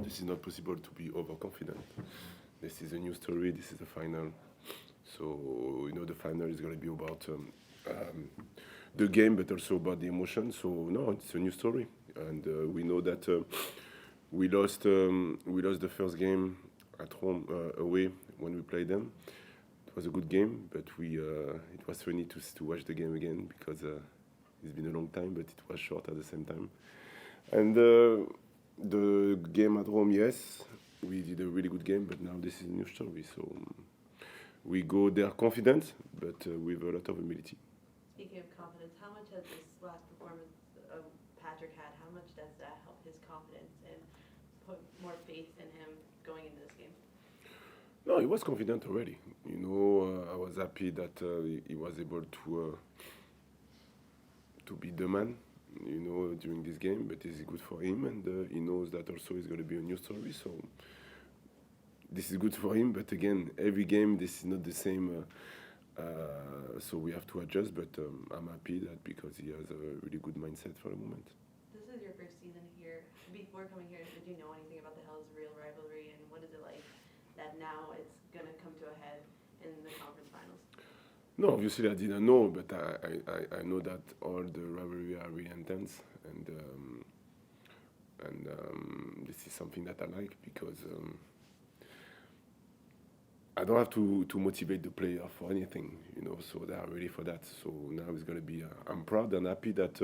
this is not possible to be overconfident. This is a new story. This is the final. So the final is going to be about the game, but also about the emotion. So no, it's a new story, and we know that we lost the first game at home away when we played them. It was a good game, but it was funny to watch the game again because it's been a long time, but it was short at the same time. And the game at home, yes, we did a really good game, but now this is a new story. So we go there confident, but with a lot of humility. Speaking of confidence, how much has this last performance Patrick had, how much does that help his confidence and put more faith in him going into this game? No, he was confident already. I was happy that he was able to be the man, during this game. But it's good for him, and he knows that also it's going to be a new story. So this is good for him. But again, every game this is not the same. So we have to adjust. But I'm happy that because he has a really good mindset for the moment. This is your first season here. Before coming here, did you know anything about the Hell's real rivalry, and what is it like that now it's going to come to a head in the conference finals? No, obviously I didn't know, but I know that all the rivalry are really intense, and this is something that I like because I don't have to motivate the player for anything, so they are ready for that. So now it's going to be, I'm proud and happy that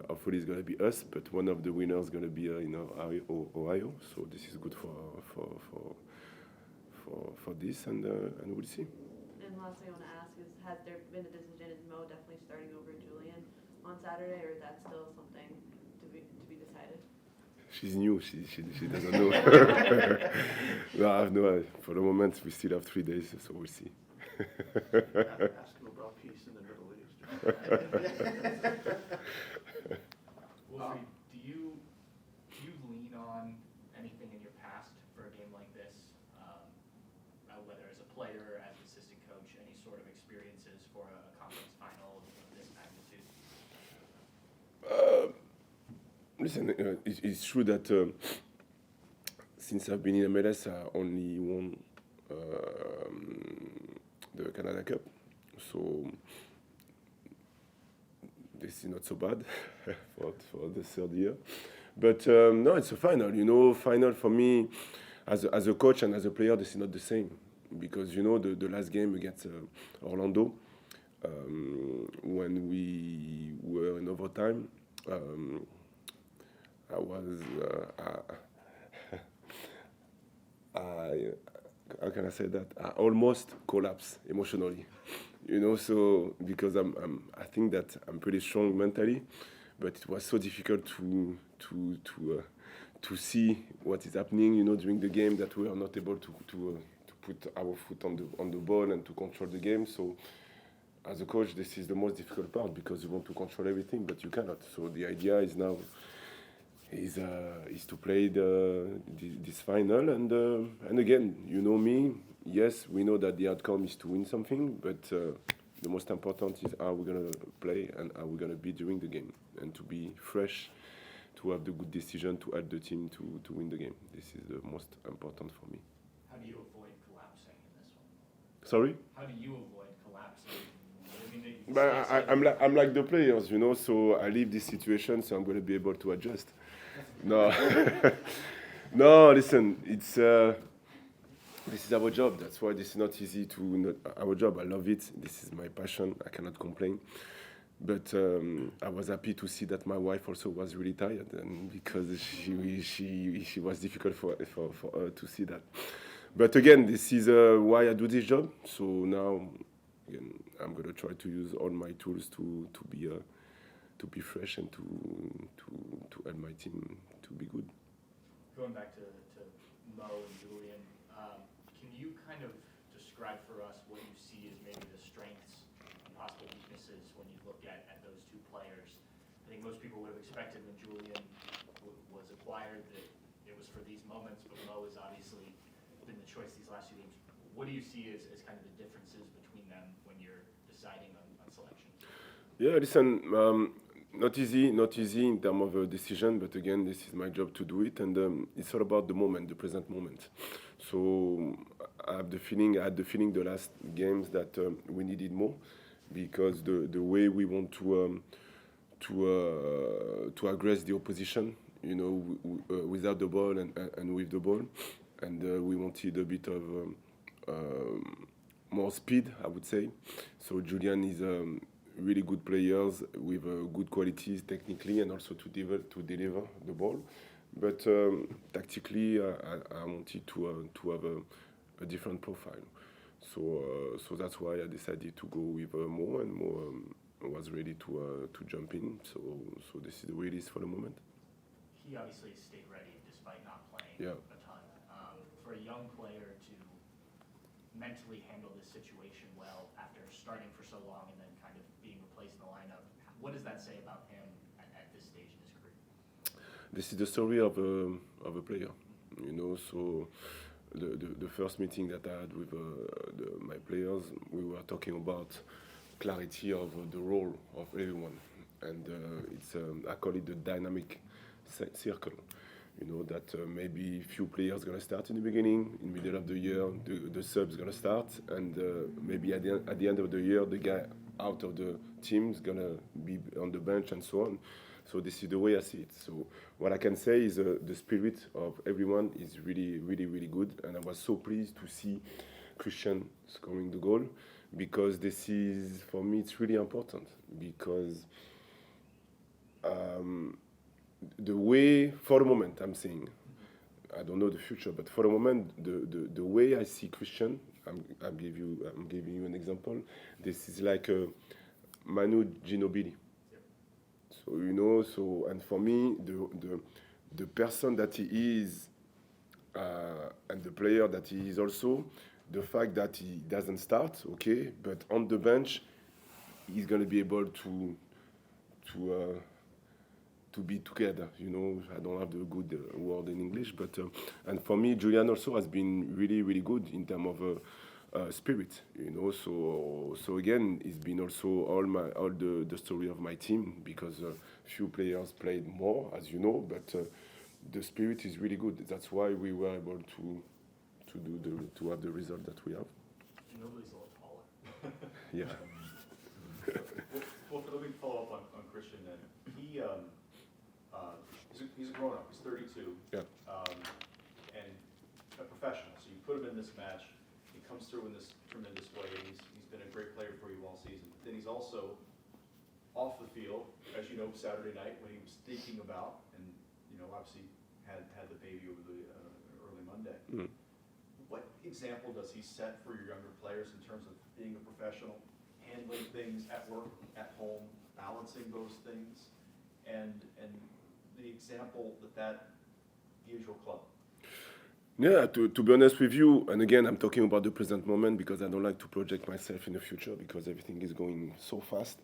hopefully it's going to be us, but one of the winners is going to be, Ohio. So this is good for this, and we'll see. And last thing I want to ask is, has there been a decision, is Mo definitely starting over Julian on Saturday, or is that still something to be decided? She's new. She doesn't know. No, I have no idea. For the moment, we still have 3 days, so we'll see. Ask him about peace in the Middle East. Wilfried, do you lean on anything in your past for a game like this, whether as a player or as an assistant coach, any sort of experiences for a conference final of this magnitude? Listen, it's true that since I've been in MLS, I only won the Canada Cup. So this is not so bad for the third year. But no, it's a final. Final for me, as a coach and as a player, this is not the same. Because, the last game against Orlando, when we were in overtime, I was, how can I say that? I almost collapsed emotionally, So because I think that I'm pretty strong mentally, but it was so difficult to see what is happening, during the game, that we are not able to put our foot on the ball and to control the game. So as a coach, this is the most difficult part because you want to control everything, but you cannot. So the idea is now is to play this final, and again, me. Yes, we know that the outcome is to win something, but the most important is how we're gonna play and how we're gonna be during the game, and to be fresh, to have the good decision to help the team to win the game. This is the most important for me. How do you avoid collapsing in this one? Sorry? How do you avoid collapsing? But I'm like the players, so I leave this situation, so I'm going to be able to adjust. No, no, listen, it's this is our job. That's why this is not easy our job. I love it. This is my passion. I cannot complain. But I was happy to see that my wife also was really tired, and because she was difficult for her to see that. But again, this is why I do this job. So now, again, I'm gonna try to use all my tools to be fresh and to help my team to be good. Going back to Mo and Julian, can you kind of describe for us what you see as maybe the strengths and possible weaknesses when you look at those two players? I think most people would have expected when Julian was acquired that it was for these moments, but Mo has obviously been the choice these last few games. What do you see as kind of the differences between them when you're deciding on selection? Yeah, listen, Not easy in terms of a decision, but again, this is my job to do it, and it's all about the moment, the present moment. So I had the feeling the last games that we needed more, because the way we want to aggress the opposition, without the ball and with the ball, and we wanted a bit of more speed, I would say. So Julian is really good players with good qualities technically, and also to deliver the ball. But tactically, I wanted to have a different profile. So that's why I decided to go with more, and more was ready to jump in. So this is the way it is for the moment. He obviously stayed ready despite not playing Yeah. a ton. For a young player to mentally handle this situation well after starting for so long and then kind of being replaced in the lineup, what does that say about him at this stage in his career? This is the story of a player, So the first meeting that I had with my players, we were talking about clarity of the role of everyone, and it's I call it the dynamic circle. That maybe few players gonna start in the beginning, in the middle of the year, the subs gonna start, and maybe at the end of the year, the guy out of the team is gonna be on the bench, and so on. So this is the way I see it. So what I can say is the spirit of everyone is really, really, really good, and I was so pleased to see Christian scoring the goal, because this is, for me, it's really important, because the way, for the moment, I'm saying, I don't know the future, but for the moment, the way I see Christian, I'm giving you an example. This is like Manu Ginobili. So and for me, the person that he is, and the player that he is also, the fact that he doesn't start, okay, but on the bench, he's gonna be able to be together. I don't have the good word in English, but and for me, Julian also has been really, really good in terms of spirit. So again, it's been also all the story of my team, because few players played more, as you know, but the spirit is really good. That's why we were able to have the result that we have. Nobody's a little taller. Yeah. Well, let me follow up on Christian then. He's a grown-up, he's 32. Yeah. And a professional, so you put him in this match, he comes through in this tremendous way, and he's been a great player for you all season. But then he's also off the field, as you know, Saturday night, when he was thinking about, and obviously had the baby over the early Monday. Mm. What example does he set for your younger players in terms of being a professional, handling things at work, at home, balancing those things, and the example that gives your club? Yeah, to be honest with you, and again, I'm talking about the present moment, because I don't like to project myself in the future, because everything is going so fast.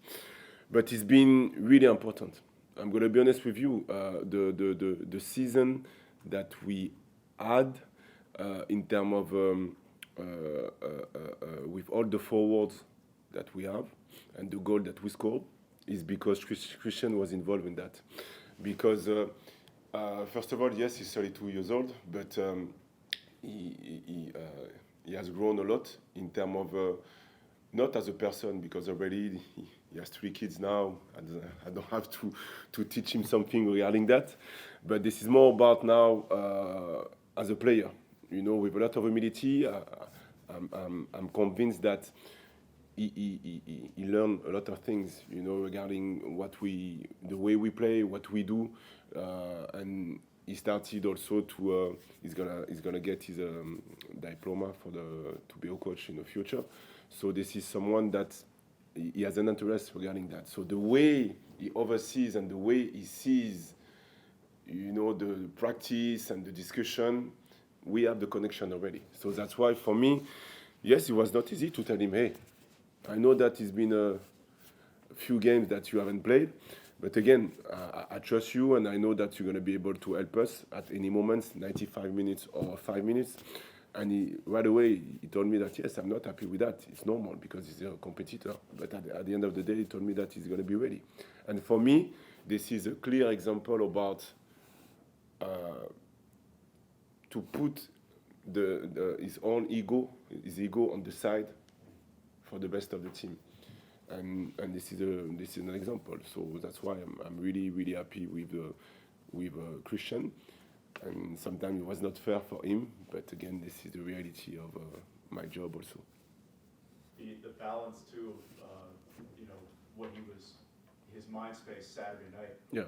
But it's been really important. I'm going to be honest with you, the season that we had in terms of with all the forwards that we have and the goal that we scored is because Christian was involved in that. Because first of all, yes, he's 32 years old, but he has grown a lot in terms of not as a person, because already he has 3 kids now. I don't have to teach him something regarding that, but this is more about now as a player. With a lot of humility, I'm convinced that he learned a lot of things, regarding the way we play, what we do, and he started also to he's gonna get his diploma to be a coach in the future. So this is someone that he has an interest regarding that. So the way he oversees and the way he sees, the practice and the discussion, we have the connection already. So that's why for me, yes, it was not easy to tell him, hey, I know that it's been a few games that you haven't played, but again, I trust you, and I know that you're going to be able to help us at any moment, 95 minutes or 5 minutes. And right away, he told me that, yes, I'm not happy with that. It's normal, because he's a competitor. But at the end of the day, he told me that he's going to be ready. And for me, this is a clear example about to put his own his ego on the side for the best of the team, and this is an example. So that's why I'm really happy with Christian, and sometimes it was not fair for him, but again, this is the reality of my job also. The balance too, when he was his mind space Saturday night. Yeah.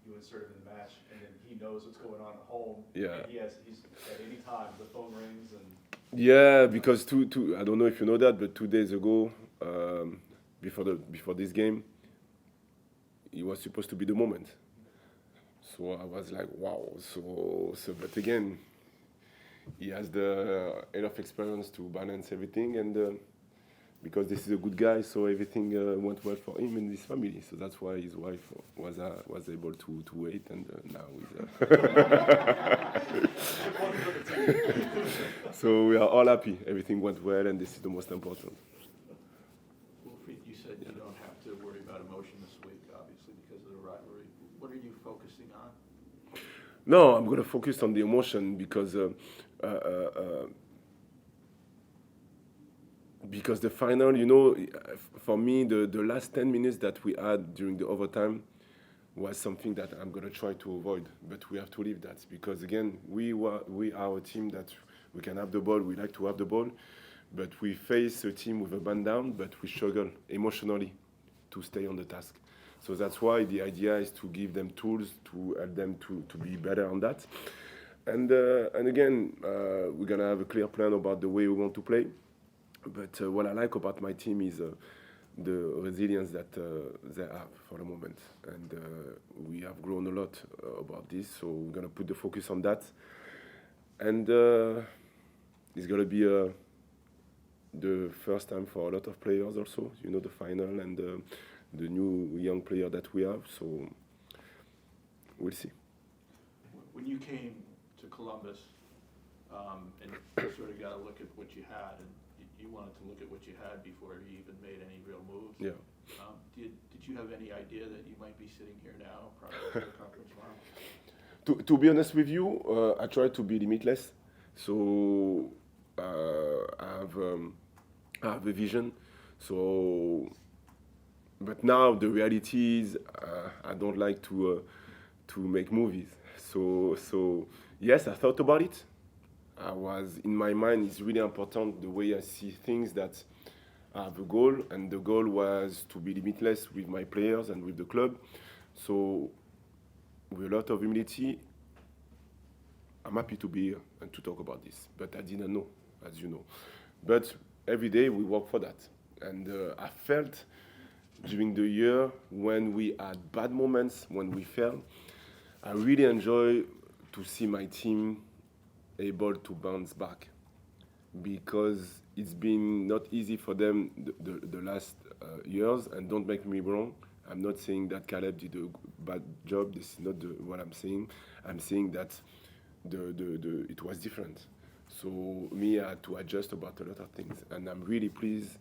You insert him in the match, and then he knows what's going on at home. Yeah. And he's at any time the phone rings and. Yeah, because I don't know if you know that, but 2 days ago, before this game, it was supposed to be the moment. So I was like, wow. So but again, he has the enough experience to balance everything, and because this is a good guy, so everything went well for him and his family. So that's why his wife was able to wait, and now he's. So we are all happy. Everything went well, and this is the most important. Wilfried, you said you don't have to worry about emotion this week, obviously, because of the rivalry. What are you focusing on? No, I'm going to focus on the emotion because the final, for me, the last 10 minutes that we had during the overtime was something that I'm going to try to avoid. But we have to leave that because, again, we are a team that we can have the ball. We like to have the ball. But we face a team with a man down, but we struggle emotionally to stay on the task. So that's why the idea is to give them tools to help them to be better on that. And again, we're going to have a clear plan about the way we want to play. But what I like about my team is the resilience that they have for the moment. And we have grown a lot about this, so we're going to put the focus on that. And it's going to be the first time for a lot of players also, the final and the new young player that we have. So we'll see. When you came to Columbus and you sort of got a look at what you had, and you wanted to look at what you had before you even made any real moves. Yeah. Did you have any idea that you might be sitting here now prior to the conference round? To be honest with you, I try to be limitless. So I have a vision. So, but now the reality is I don't like to make movies. So yes, I thought about it. In my mind, it's really important the way I see things, that I have a goal, and the goal was to be limitless with my players and with the club. So with a lot of humility, I'm happy to be here and to talk about this. But I didn't know, as you know. But every day we work for that. And I felt during the year when we had bad moments, when we fell, I really enjoy to see my team able to bounce back, because it's been not easy for them the last years. And don't make me wrong, I'm not saying that Caleb did a bad job. This is not what I'm saying. I'm saying that it was different. So me, I had to adjust about a lot of things, and I'm really pleased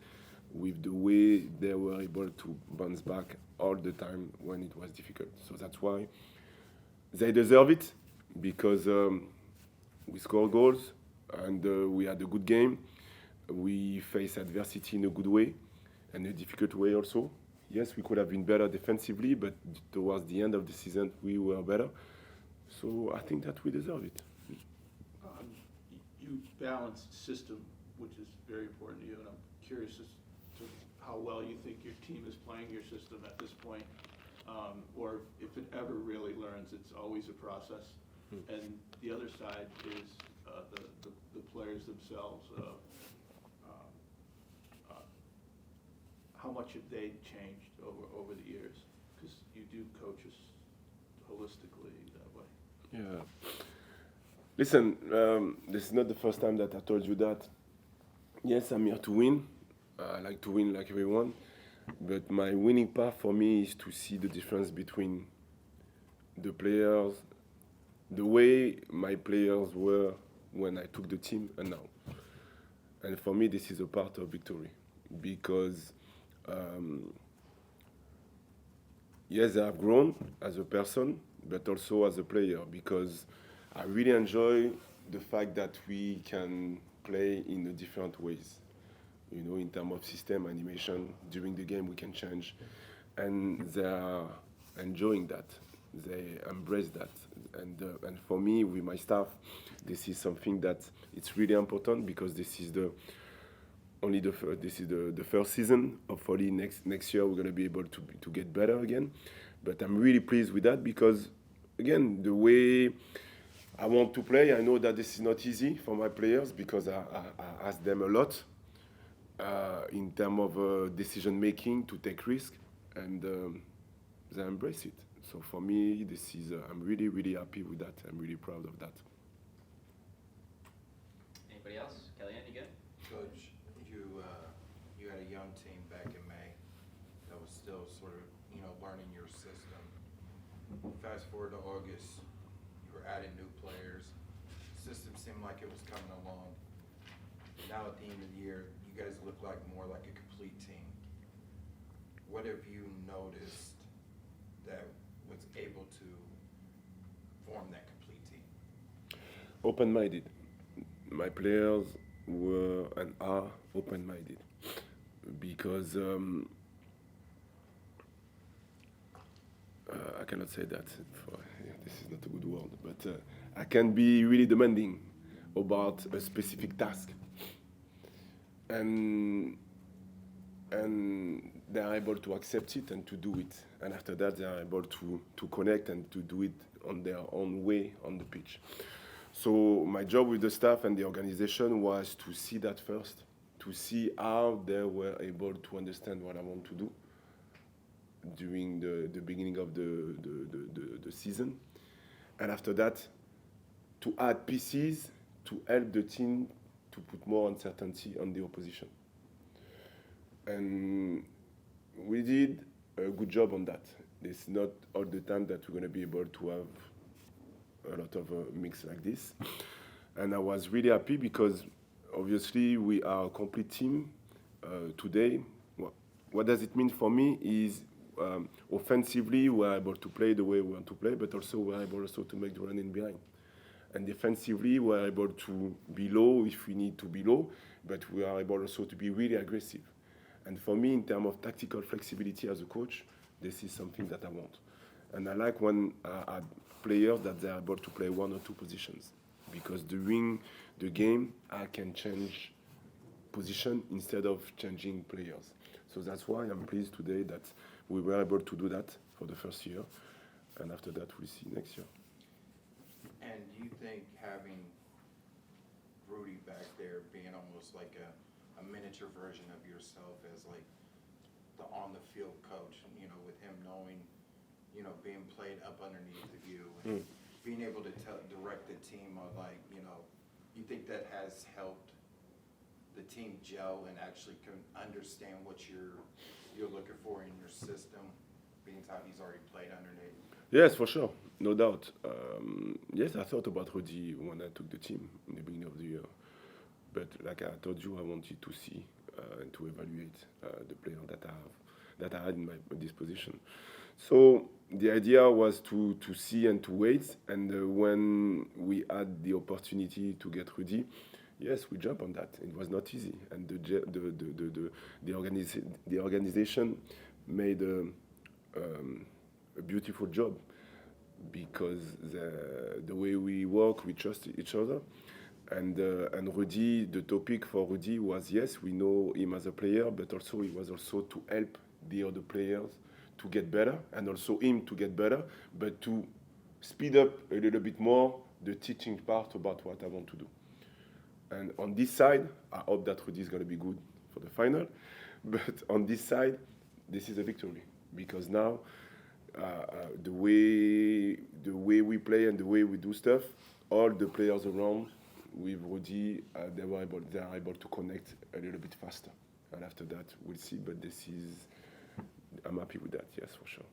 with the way they were able to bounce back all the time when it was difficult. So that's why they deserve it, because we score goals, and we had a good game. We face adversity in a good way and a difficult way also. Yes, we could have been better defensively, but towards the end of the season, we were better. So I think that we deserve it. You balanced system, which is very important to you, and I'm curious as to how well you think your team is playing your system at this point, or if it ever really learns. It's always a process. And the other side is the players themselves. How much have they changed over the years? Because you do coach us holistically that way. Yeah. Listen, this is not the first time that I told you that. Yes, I'm here to win. I like to win like everyone. But my winning part for me is to see the difference between the players, the way my players were when I took the team and now. And for me, this is a part of victory, because yes, I have grown as a person, but also as a player because I really enjoy the fact that we can play in a different ways. You know, in terms of system animation, during the game we can change, and they are enjoying that. They embrace that, and for me, with my staff, this is something that it's really important because this is the first season. Hopefully, next year we're gonna be able to get better again. But I'm really pleased with that because, again, the way I want to play, I know that this is not easy for my players because I ask them a lot in terms of decision making to take risk, and they embrace it. So for me, this is I'm really really happy with that. I'm really proud of that. Anybody else? Kellyanne, you good? Coach, you had a young team back in May that was still sort of, learning your system. Fast forward to August, you were adding new players. System seemed like it was coming along. Now at the end of the year, you guys look like more like a complete team. What have you noticed that was able to form that complete team? Open-minded. My players were and are open-minded because I cannot say that. This is not a good word, but I can be really demanding about a specific task, and they are able to accept it and to do it. And after that, they are able to connect and to do it on their own way on the pitch. So my job with the staff and the organization was to see that first, to see how they were able to understand what I want to do during the beginning of the season. And after that, to add pieces to help the team to put more uncertainty on the opposition. And we did a good job on that. It's not all the time that we're going to be able to have a lot of mix like this. And I was really happy because obviously we are a complete team today. What does it mean for me is offensively we're able to play the way we want to play, but also we're able also to make the run in behind. And defensively we're able to be low if we need to be low, but we are able also to be really aggressive. And for me, in terms of tactical flexibility as a coach, this is something that I want. And I like when I have players that they are able to play one or two positions, because during the game I can change position instead of changing players. So that's why I'm pleased today that we were able to do that for the first year, and after that we'll see next year. And do you think having Rudy back there being almost like a miniature version of yourself as like the on-the-field coach, with him knowing, being played up underneath of you and being able to direct the team on you think that has helped the team gel and actually can understand what you're looking for in your system, being how he's already played underneath? Yes, for sure, no doubt. Yes, I thought about Rudy when I took the team in the beginning of the year. But like I told you, I wanted to see and to evaluate the player that I had in my disposition. So the idea was to see and to wait. And when we had the opportunity to get Rudy, yes, we jumped on that. It was not easy, and the organization made a beautiful job because the way we work, we trust each other. And Rudy, the topic for Rudy was, yes, we know him as a player, but also he was also to help the other players to get better, and also him to get better, but to speed up a little bit more the teaching part about what I want to do. And on this side, I hope that Rudy is going to be good for the final. But on this side, this is a victory, because now the way we play and the way we do stuff, all the players around with Rudy, they are able to connect a little bit faster. And after that, we'll see. But I'm happy with that, yes, for sure.